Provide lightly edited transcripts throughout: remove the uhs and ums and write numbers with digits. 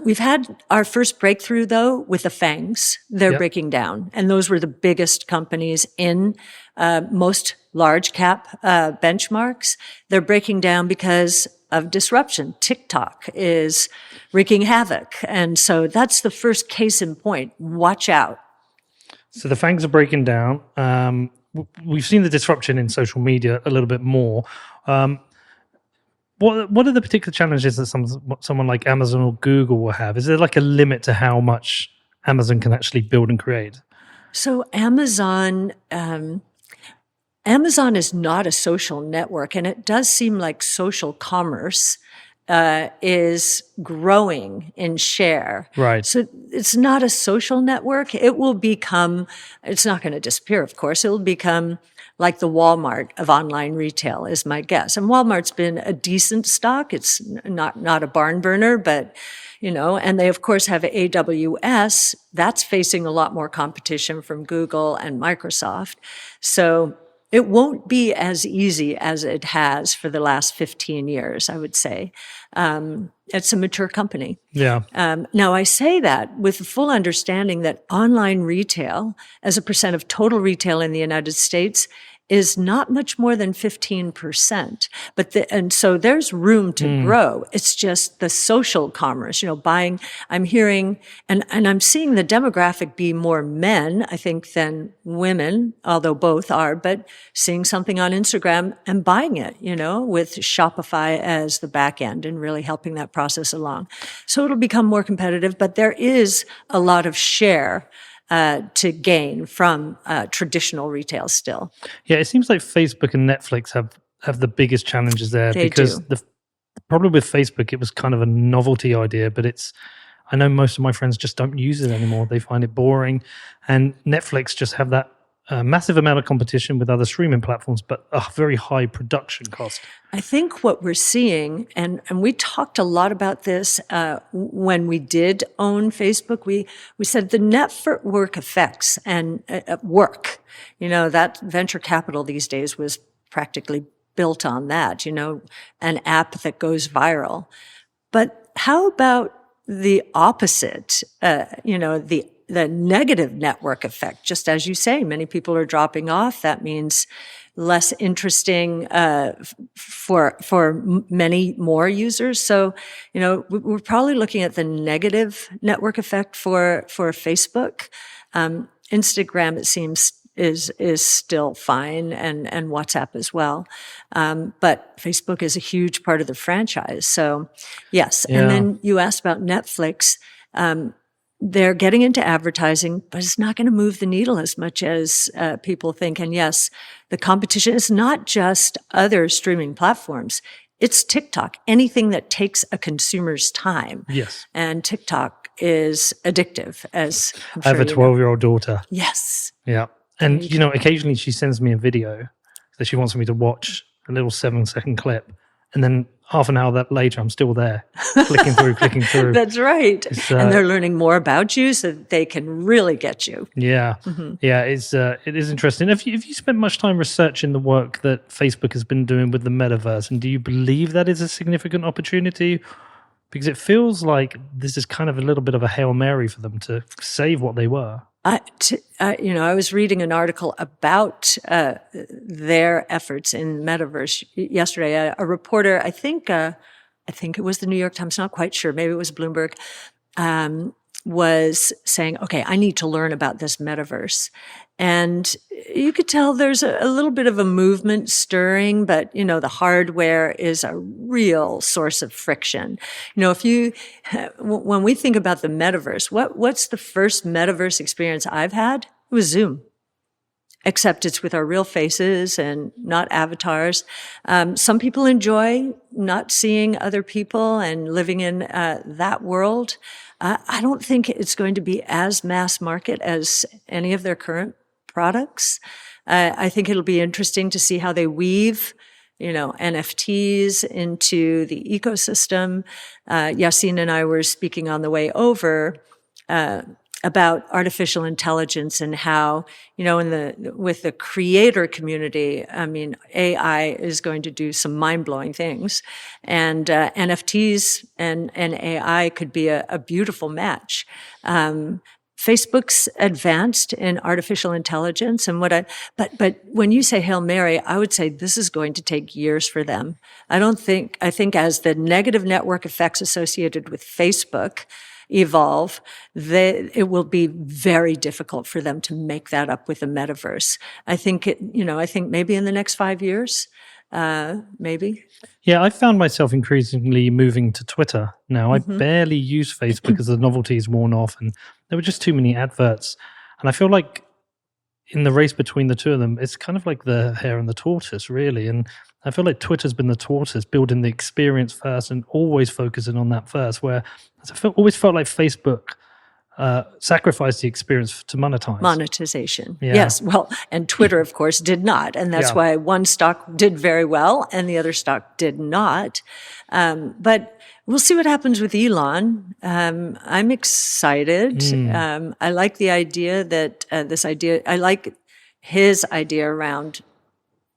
We've had our first breakthrough, though, with the FANGs. They're breaking down. And those were the biggest companies in most large cap benchmarks. They're breaking down because of disruption. TikTok is wreaking havoc. And so that's the first case in point. Watch out. So the FANGs are breaking down. We've seen the disruption in social media a little bit more. What are the particular challenges that someone like Amazon or Google will have? Is there like a limit to how much Amazon can actually build and create? So Amazon is not a social network, and it does seem like social commerce is growing in share. Right. So it's not a social network. It will become, it's not going to disappear, of course. It will become like the Walmart of online retail is my guess. And Walmart's been a decent stock. It's not a barn burner, but, and they of course have AWS. That's facing a lot more competition from Google and Microsoft. So it won't be as easy as it has for the last 15 years, I would say. It's a mature company. Yeah. Now, I say that with the full understanding that online retail, as a percent of total retail in the United States, is not much more than 15%. And so there's room to grow. It's just the social commerce, buying. I'm hearing, and I'm seeing the demographic be more men, I think, than women, although both are, but seeing something on Instagram and buying it, with Shopify as the back end and really helping that process along. So it'll become more competitive, but there is a lot of share to gain from traditional retail still. Yeah, it seems like Facebook and Netflix have the biggest challenges there because the problem with Facebook, it was kind of a novelty idea, but I know most of my friends just don't use it anymore. They find it boring. And Netflix just have that massive amount of competition with other streaming platforms, but a very high production cost. I think what we're seeing, and we talked a lot about this when we did own Facebook, we said the network effects and work, that venture capital these days was practically built on that, an app that goes viral. But how about the opposite, the negative network effect? Just as you say, many people are dropping off. That means less interesting for many more users. So, we're probably looking at the negative network effect for Facebook. Instagram, it seems, is still fine, and WhatsApp as well. But Facebook is a huge part of the franchise. So, yes. Yeah. And then you asked about Netflix. They're getting into advertising, but it's not going to move the needle as much as people think. And yes, the competition is not just other streaming platforms. It's TikTok, anything that takes a consumer's time. Yes. And TikTok is addictive, as I'm I have a 12-year-old daughter. Yes. Yeah. And, occasionally she sends me a video that she wants me to watch, a little 7-second clip. And then half an hour later, I'm still there, clicking through. That's right. And they're learning more about you so that they can really get you. Yeah. Mm-hmm. Yeah, it is interesting. Have you spent much time researching the work that Facebook has been doing with the metaverse? And do you believe that is a significant opportunity? Because it feels like this is kind of a little bit of a Hail Mary for them to save what they were. I was reading an article about their efforts in metaverse yesterday. A reporter, I think it was the New York Times, not quite sure, maybe it was Bloomberg, was saying, okay, I need to learn about this metaverse. And you could tell there's a little bit of a movement stirring, but, the hardware is a real source of friction. When we think about the metaverse, what's the first metaverse experience I've had? It was Zoom. Except it's with our real faces and not avatars. Some people enjoy not seeing other people and living in that world. I don't think it's going to be as mass market as any of their current products. I think it'll be interesting to see how they weave, NFTs into the ecosystem. Yassine and I were speaking on the way over about artificial intelligence and how, with the creator community, I mean, AI is going to do some mind-blowing things, and NFTs and AI could be a beautiful match. Facebook's advanced in artificial intelligence, and but when you say Hail Mary, I would say this is going to take years for them. I think as the negative network effects associated with Facebook evolve, it will be very difficult for them to make that up with the metaverse. I think maybe in the next 5 years, maybe. Yeah, I found myself increasingly moving to Twitter now. I barely use Facebook because the novelty is worn off and there were just too many adverts. And I feel like in the race between the two of them, it's kind of like the hare and the tortoise, really. And I feel like Twitter's been the tortoise, building the experience first and always focusing on that first, where I always felt like Facebook sacrificed the experience to monetize. Monetization. Yeah. Yes. Well, and Twitter, of course, did not. And that's why one stock did very well and the other stock did not. But we'll see what happens with Elon. I'm excited. I like the idea that I like his idea around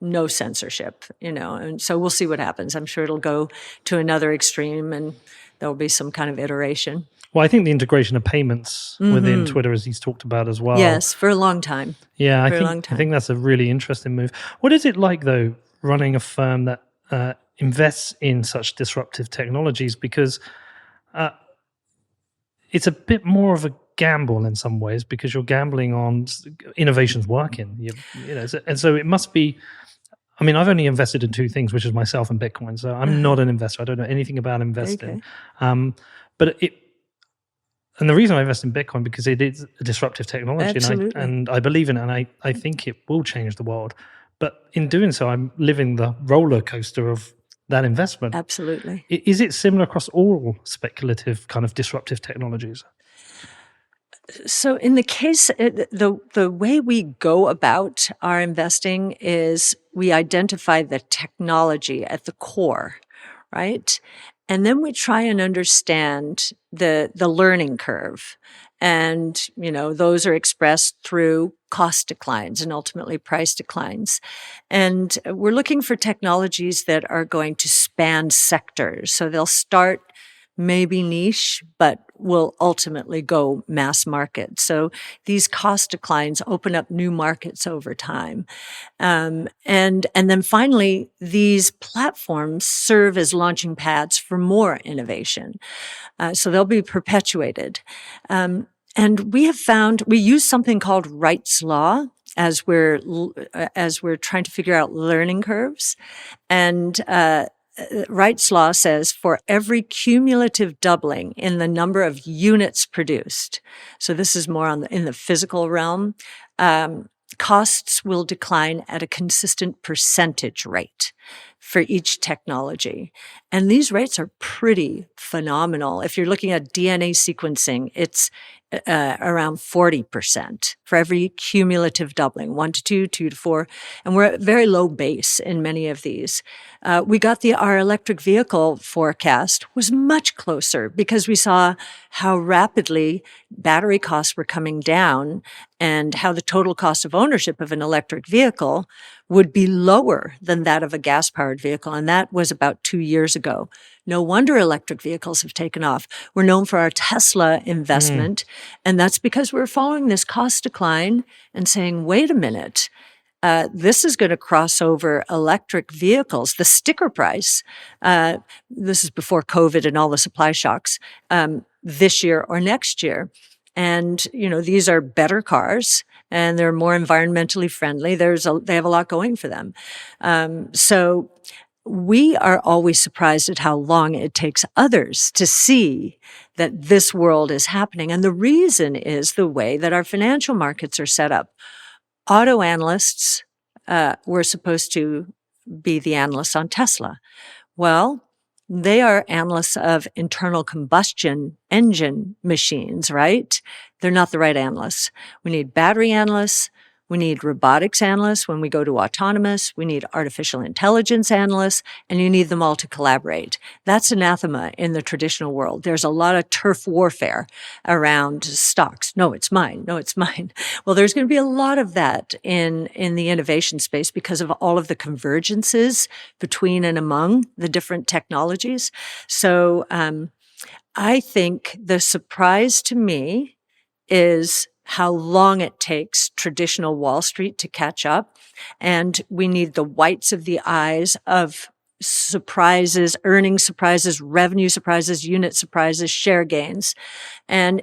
no censorship, and so we'll see what happens. I'm sure it'll go to another extreme and there'll be some kind of iteration. Well, I think the integration of payments within Twitter, as he's talked about as well. Yes, for a long time. Yeah, I think that's a really interesting move. What is it like, though, running a firm that invests in such disruptive technologies? Because it's a bit more of a gamble in some ways, because you're gambling on innovations working. And so it must be. I mean, I've only invested in two things, which is myself and Bitcoin. So I'm not an investor. I don't know anything about investing. Okay. And the reason I invest in Bitcoin, because it is a disruptive technology, and I believe in it, and I think it will change the world. But in doing so, I'm living the roller coaster of that investment. Absolutely. Is it similar across all speculative kind of disruptive technologies? So in the case, the way we go about our investing is we identify the technology at the core, right? And then we try and understand the learning curve. And, those are expressed through cost declines and ultimately price declines. And we're looking for technologies that are going to span sectors. So they'll start maybe niche, but will ultimately go mass market. So these cost declines open up new markets over time. And then finally, these platforms serve as launching pads for more innovation. So they'll be perpetuated. And we have found, we use something called Wright's Law as we're trying to figure out learning curves. And, Wright's Law says for every cumulative doubling in the number of units produced, so this is more in the physical realm, costs will decline at a consistent percentage rate for each technology. And these rates are pretty phenomenal. If you're looking at DNA sequencing, it's around 40% for every cumulative doubling, 1 to 2, 2 to 4. And we're at very low base in many of these. Our electric vehicle forecast was much closer because we saw how rapidly battery costs were coming down and how the total cost of ownership of an electric vehicle would be lower than that of a gas-powered vehicle. And that was about 2 years ago. No wonder electric vehicles have taken off. We're known for our Tesla investment, and that's because we're following this cost decline and saying, wait a minute, this is going to cross over electric vehicles. The sticker price, this is before COVID and all the supply shocks, this year or next year. And, these are better cars and they're more environmentally friendly. They have a lot going for them. So we are always surprised at how long it takes others to see that this world is happening. And the reason is the way that our financial markets are set up. Auto analysts were supposed to be the analysts on Tesla. Well, they are analysts of internal combustion engine machines, right? They're not the right analysts. We need battery analysts. We need robotics analysts when we go to autonomous. We need artificial intelligence analysts, and you need them all to collaborate. That's anathema in the traditional world. There's a lot of turf warfare around stocks. No, it's mine. No, it's mine. Well, there's going to be a lot of that in the innovation space because of all of the convergences between and among the different technologies. So I think the surprise to me is how long it takes traditional Wall Street to catch up. And we need the whites of the eyes of surprises, earnings surprises, revenue surprises, unit surprises, share gains. And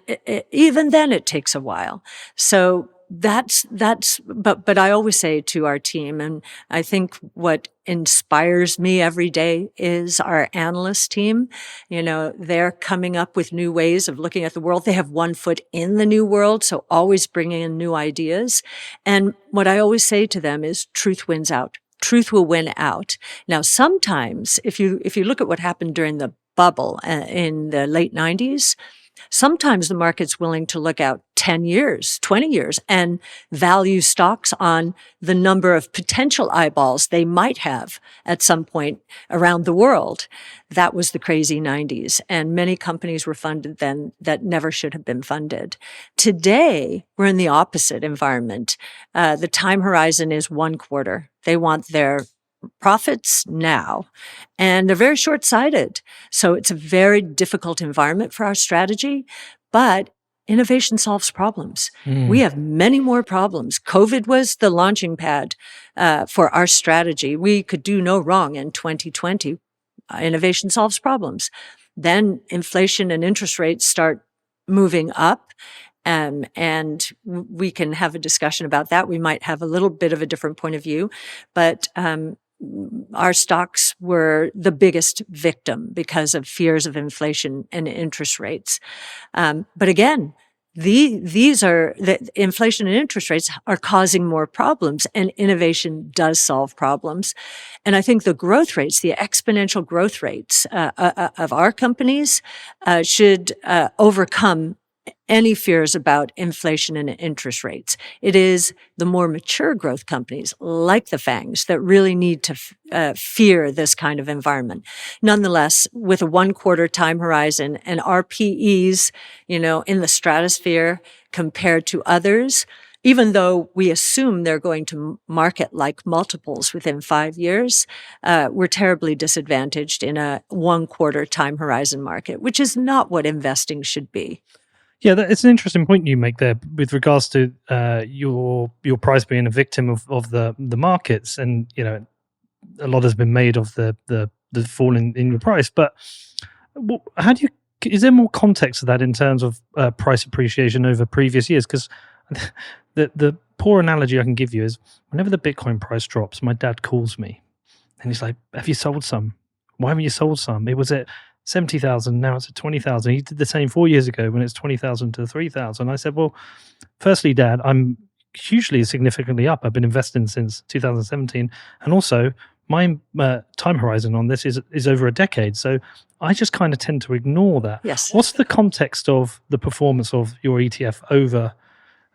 even then it takes a while. So but I always say to our team, and I think what inspires me every day is our analyst team. They're coming up with new ways of looking at the world. They have one foot in the new world, so always bringing in new ideas. And what I always say to them is truth wins out. Truth will win out. Now, sometimes if you look at what happened during the bubble in the late 90s, sometimes the market's willing to look out 10 years, 20 years, and value stocks on the number of potential eyeballs they might have at some point around the world. That was the crazy 90s. And many companies were funded then that never should have been funded. Today, we're in the opposite environment. The time horizon is 1 quarter. They want their profits now, and they're very short-sighted. So it's a very difficult environment for our strategy, but innovation solves problems. We have many more problems. COVID was the launching pad for our strategy. We could do no wrong in 2020. Innovation solves problems. Then inflation and interest rates start moving up. And we can have a discussion about that. We might have a little bit of a different point of view, but our stocks were the biggest victim because of fears of inflation and interest rates. But again, these are the inflation and interest rates are causing more problems, and innovation does solve problems. And I think the growth rates, the exponential growth rates of our companies should overcome any fears about inflation and interest rates. It is the more mature growth companies like the FANGs that really need to fear this kind of environment. Nonetheless, with a 1 quarter time horizon and our PEs, in the stratosphere compared to others, even though we assume they're going to market like multiples within 5 years, we're terribly disadvantaged in a 1 quarter time horizon market, which is not what investing should be. Yeah, it's an interesting point you make there with regards to your price being a victim of the markets, and a lot has been made of the fall in your price. But how do you? Is there more context to that in terms of price appreciation over previous years? Because the poor analogy I can give you is whenever the Bitcoin price drops, my dad calls me and he's like, "Have you sold some? Why haven't you sold some? It was at 70,000, now it's at 20,000. He did the same 4 years ago when it's 20,000 to 3,000. I said, well, firstly, Dad, I'm hugely significantly up. I've been investing since 2017. And also, my time horizon on this is over a decade. So I just kind of tend to ignore that. Yes. What's the context of the performance of your ETF over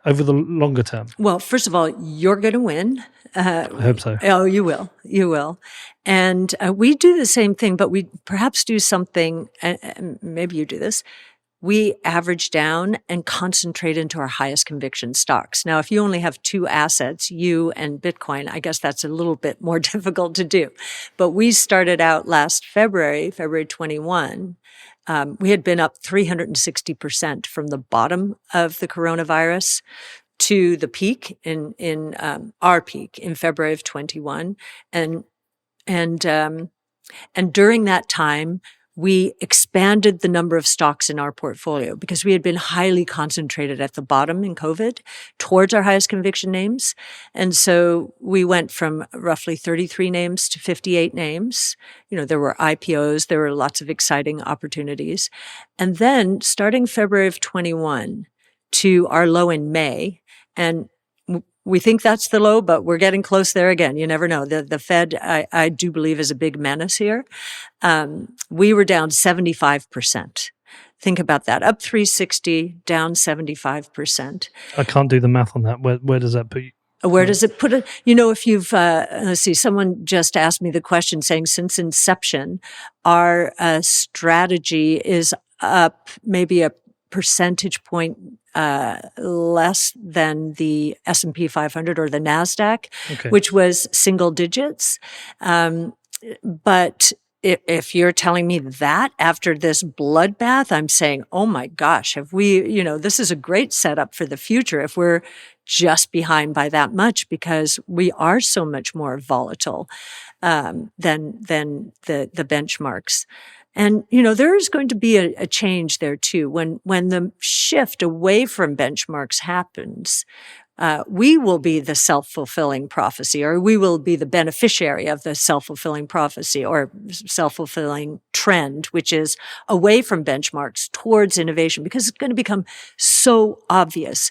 the longer term? Well, first of all, you're going to win. I hope so. Oh, you will. You will. And we do the same thing, but we perhaps do something, and maybe you do this. We average down and concentrate into our highest conviction stocks. Now, if you only have 2 assets, you and Bitcoin, I guess that's a little bit more difficult to do. But we started out last February 21. We had been up 360% from the bottom of the coronavirus to the peak in our peak in February of 21. And during that time, we expanded the number of stocks in our portfolio because we had been highly concentrated at the bottom in COVID towards our highest conviction names. And so we went from roughly 33 names to 58 names. There were IPOs, there were lots of exciting opportunities. And then starting February of 21 to our low in May, and we think that's the low, but we're getting close there again. You never know. The Fed, I do believe, is a big menace here. We were down 75%. Think about that. Up 360, down 75%. I can't do the math on that. Where does that put you? Where does it put it? If you've, let's see, someone just asked me the question saying, since inception, our strategy is up maybe a percentage point less than the S&P 500 or the NASDAQ, which was single digits. But if you're telling me that after this bloodbath, I'm saying, oh my gosh, have we, this is a great setup for the future if we're just behind by that much, because we are so much more volatile than the benchmarks. And, there is going to be a change there too. When the shift away from benchmarks happens, we will be the self-fulfilling prophecy, or we will be the beneficiary of the self-fulfilling prophecy or self-fulfilling trend, which is away from benchmarks towards innovation, because it's going to become so obvious